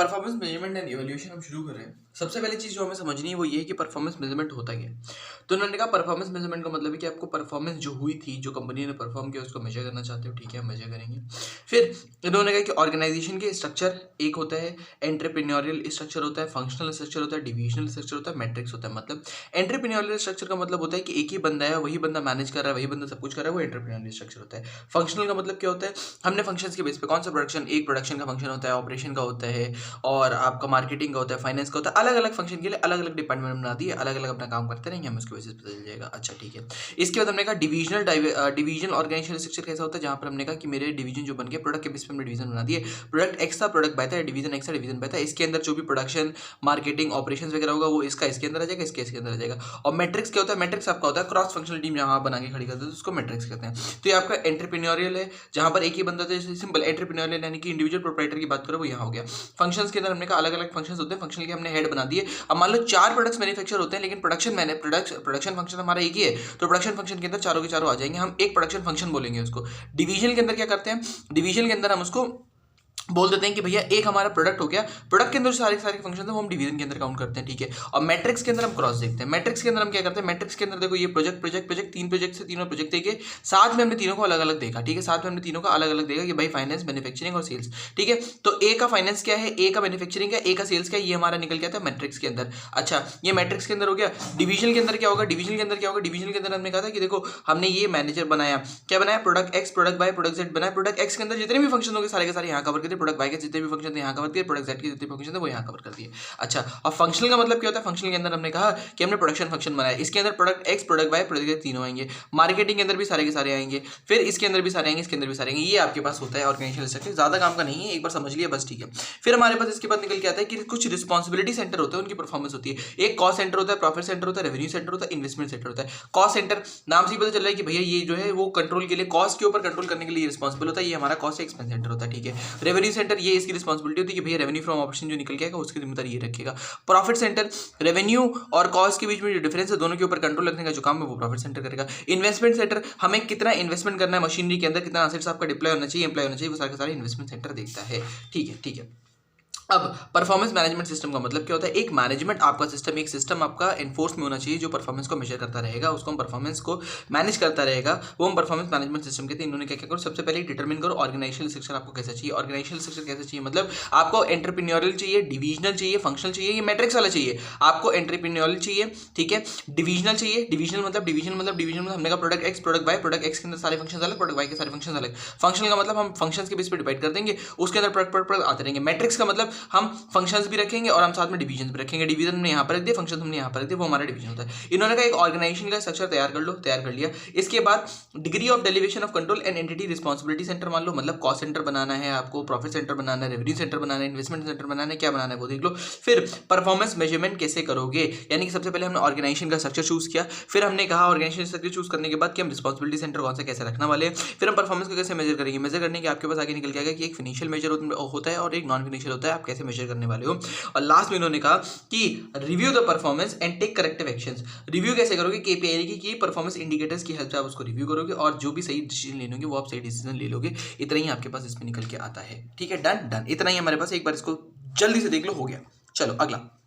Performance measurement and evaluation हम शुरू कर रहे हैं। सबसे पहली चीज़ जो हमें समझनी है वो ये है कि परफॉर्मेंस मेजरमेंट होता क्या है। तो उन्होंने कहा परफॉर्मेंस मेजरमेंट का मतलब है कि आपको परफॉर्मेंस जो हुई थी, जो कंपनी ने परफॉर्म किया, उसको मेजर करना चाहते हो। ठीक है, हम मेजर करेंगे। फिर इन्होंने कहा कि ऑर्गेनाइजेशन के स्ट्रक्चर एक होता है, एंटरप्रेन्योरियल स्ट्रक्चर होता है, फंक्शनल स्ट्रक्चर होता है, डिविजनल स्ट्रक्चर होता है, मैट्रिक्स होता है। मतलब एंटरप्रेन्योरियल स्ट्रक्चर का मतलब होता है कि एक ही बंदा है, वही बंदा मैनेज कर रहा है, वही बंदा सब कुछ कर रहा है, वो एंटरप्रेन्योरियल स्ट्रक्चर होता है। फंक्शनल का मतलब क्या होता है, हमने फंक्शंस के बेस पे कौन सा प्रोडक्शन, एक प्रोडक्शन का फंक्शन होता है, ऑपरेशन का होता है, और आपका मार्केटिंग का होता है, फाइनेंस का होता है। अलग अलग फंक्शन के लिए अलग अलग डिपार्टमेंट बना दिए, अलग अलग अपना काम करते रहेंगे, हमें उसके बेसिस पे चल जाएगा। अच्छा ठीक है। इसके बाद हमने कहा डिवीजन ऑर्गेनाइजेशन स्ट्रक्चर कैसा होता है, जहाँ पर हमने कहा कि मेरे डिवीजन जो बन गया, प्रोडक्ट के बेस पे हमने डिवीजन बना दिए। प्रोडक्ट एक्स था, प्रोडक्ट बाय था, डिवीजन एक्स था, डिवीजन बाय था। इसके अंदर जो भी प्रोडक्शन, मार्केटिंग, ऑपरेशन वगैरह होगा वो इसका इसके अंदर आ जाएगा, इसके अंदर आ जाएगा। और मैट्रिक्स क्या होता है, मैट्रिक्स आपका होता है क्रॉस फंक्शनल टीम, जहाँ आप बना के खड़ी करते हैं तो उसको मैट्रिक्स कहते हैं। तो ये आपका एंटरप्रेन्योरियल है, जहाँ पर एक ही बंदा, जैसे सिंपल एंटरप्रेन्योरियल यानी कि इंडिविजुअल प्रोप्राइटर की बात करो, वो यहाँ हो गया। फंक्शंस के अंदर हमने कहा अलग अलग फंक्शंस होते हैं, फंक्शन के हमने हेड बना दिए। अब मान लो 4 प्रोडक्ट्स मैन्युफैक्चर होते हैं, लेकिन प्रोडक्शन फंक्शन हमारा एक ही है, तो प्रोडक्शन फंक्शन के अंदर चारों के चारों आ जाएंगे, हम एक प्रोडक्शन फंक्शन बोलेंगे उसको। डिवीजन के अंदर क्या करते हैं, डिवीजन के अंदर हम उसको बोल देते हैं कि भैया एक हमारा प्रोडक्ट हो गया, प्रोडक्ट के अंदर सारे सारे फंक्शन है वो हम डिवीजन के अंदर काउंट करते हैं। ठीक है। और मैट्रिक्स के अंदर हम क्रॉस देखते हैं। मैट्रिक्स के अंदर हम क्या करते हैं, मैट्रिक्स के अंदर देखो ये प्रोजेक्ट 3 प्रोजेक्ट से तीनों प्रोजेक्ट देखे, साथ में हमने तीनों को अलग अलग देखा। ठीक है, साथ में हमने तीनों का अलग अलग देखा कि भाई फाइनेंस, मैन्युफैक्चरिंग और सेल्स। ठीक है, तो ए का फाइनेंस क्या है, ए का मैन्युफैक्चरिंग है, ए का सेल्स क्या है, ये हमारा निकल गया था मैट्रिक्स के अंदर। अच्छा, ये मैट्रिक्स के अंदर हो गया। डिवीजन के अंदर क्या होगा, डिवीजन के अंदर क्या होगा, डिवीजन के अंदर हमने कहा था कि देखो हमने ये मैनेजर बनाया, क्या बनाया, product X, product Y, product Z बनाया। प्रोडक्ट एक्स के अंदर जितने भी फंक्शन होंगे सारे के सारे यहाँ कवर कर दिए, प्रोडक्ट बाय के जितने भी फंक्शन यहाँ कवर किए, प्रोडक्ट जेड के जितने फंक्शन थे वो यहाँ कवर कर दिए। अच्छा, और फंक्शनल का मतलब क्या होता है, फंक्शनल के अंदर हमने कहा कि हमने प्रोडक्शन फंक्शन बनाया, इसके अंदर product X, product Y, product Z तीनों आएंगे। मार्केटिंग के अंदर भी सारे के सारे आएंगे, फिर इसके अंदर भी सारे आएंगे, इसके अंदर भी सारे आएंगे। ये आपके पास होता है ऑर्गेनाइजेशन स्ट्रक्चर, ज्यादा काम का नहीं है, एक बार समझ लिया बस। ठीक है, फिर हमारे पास इसके बाद निकल के आता है कि कुछ रिस्पॉन्सिबिलिटी सेंटर होते हैं, उनकी परफॉर्मेंस होती है। एक कॉस्ट सेंटर होता है, प्रॉफिट सेंटर होता है, रेवेन्यू सेंटर होता है, इन्वेस्टमेंट सेंटर होता है। कॉस्ट सेंटर नाम से ही पता चल रहा है कि भैया ये जो है वो कंट्रोल के लिए, कॉस्ट के ऊपर कंट्रोल करने के लिए रिस्पॉन्सिबल होता है, ये हमारा कॉस्ट एक्सपेंस सेंटर होता है। ठीक है। रेवेन्यू सेंटर ये इसकी रिस्पॉन्सिबिलिटी होती है कि भैया रेवेन्यू फ्रॉम ऑपरेशन जो निकल के आएगा उसकी जिम्मेदारी ये रखेगा। प्रॉफिट सेंटर रेवेन्यू और कॉस्ट के बीच में जो डिफरेंस है, दोनों के ऊपर कंट्रोल रखने का जो काम है वो प्रॉफिट सेंटर करेगा। इन्वेस्टमेंट सेंटर हमें कितना इन्वेस्टमेंट करना है मशीनरी के अंदर, कितना एसेट्स आपका डिप्लॉय होना चाहिए, एम्प्लॉय होना चाहिए, वो सारे सारे इन्वेस्टमेंट सेंटर देखता है। ठीक है, ठीक है। अब परफॉर्मेंस मैनेजमेंट सिस्टम का मतलब क्या होता है, एक मैनेजमेंट आपका सिस्टम, एक सिस्टम आपका एनफोर्स में होना चाहिए जो परफॉर्मेंस को मेजर करता रहेगा, उसको हम परफॉर्मेंस को मैनेज करता रहेगा, वो हम परफॉर्मेंस मैनेजमेंट सिस्टम कहते हैं। इन्होंने क्या क्या करो, सबसे पहले डिटरमिन करो ऑर्गेनाइजेशनल स्ट्रक्चर आपको कैसा चाहिए। ऑर्गेनाइजेशनल स्ट्रक्चर कैसा चाहिए मतलब आपको एंटरप्रेन्योरियल चाहिए, डिविजनल चाहिए, फंक्शनल चाहिए, ये मैट्रिक्स वाला चाहिए। आपको एंटरप्रेन्योरियल चाहिए, ठीक है, डिविजनल चाहिए। डिविजनल मतलब हमने कहा product X, product Y, product X के अंदर सारे फंक्शन अलग, प्रोडक्ट बाय के सारे फंक्शन अलग। फंक्शनल का मतलब हम फंक्शंस के बेस पे डिवाइड कर देंगे, उसके अंदर प्रोडक्ट आते रहेंगे। मैट्रिक्स का मतलब हम फंक्शन भी रखेंगे और हम साथ में डिवीजन भी रखेंगे। डिवीजन हमने यहाँ पर रख दिया, फंक्शन हमने यहाँ पर रख दिया, वो हमारा डिवीजन होता है। इन्होंने कहा एक ऑर्गेनाइजेशन का स्ट्रक्चर तैयार कर लो, तैयार कर लिया। इसके बाद degree of delegation of control and entity responsibility centre मान लो, मतलब कॉस्ट सेंटर बनाना है आपको, प्रॉफिट सेंटर बनाना है, रेवेन्यू सेंटर बनाना है, इन्वेस्टमेंट सेंटर बनाना है, क्या बनाना है वो देख लो। फिर परफॉर्मेंस मेजरमेंट कैसे करोगे, यानी कि सबसे पहले हमने ऑर्गेनाइजेशन का स्ट्रक्चर चूज किया, फिर हमने कहा ऑर्गेनाइजेशन स्ट्रक्चर चूज करने के बाद कि हम रिस्पांसिबिलिटी सेंटर कौन सा कैसे रखने वाले हैं, फिर हम परफॉर्मेंस को कैसे मेजर करेंगे। मेजर करने के आपके पास आगे निकल के आएगा कि एक फिनिशियल मेजर होता है और एक नॉन फिनिशियल होता है, आप कैसे मेजर करने वाले हो। और लास्ट में उन्होंने कहा कि review the performance and take corrective actions. Review कैसे करोगे, केपीआई की परफॉर्मेंस इंडिकेटर्स की हेल्प से आप उसको रिव्यू करोगे और जो भी सही डिसीजन ले लोगे वो आप सही डिसीजन ले लोगे। इतना ही आपके पास इसमें निकल के आता है। ठीक है, डन डन, इतना ही हमारे पास। एक बार इसको जल्दी से देख लो, हो गया। चलो अगला।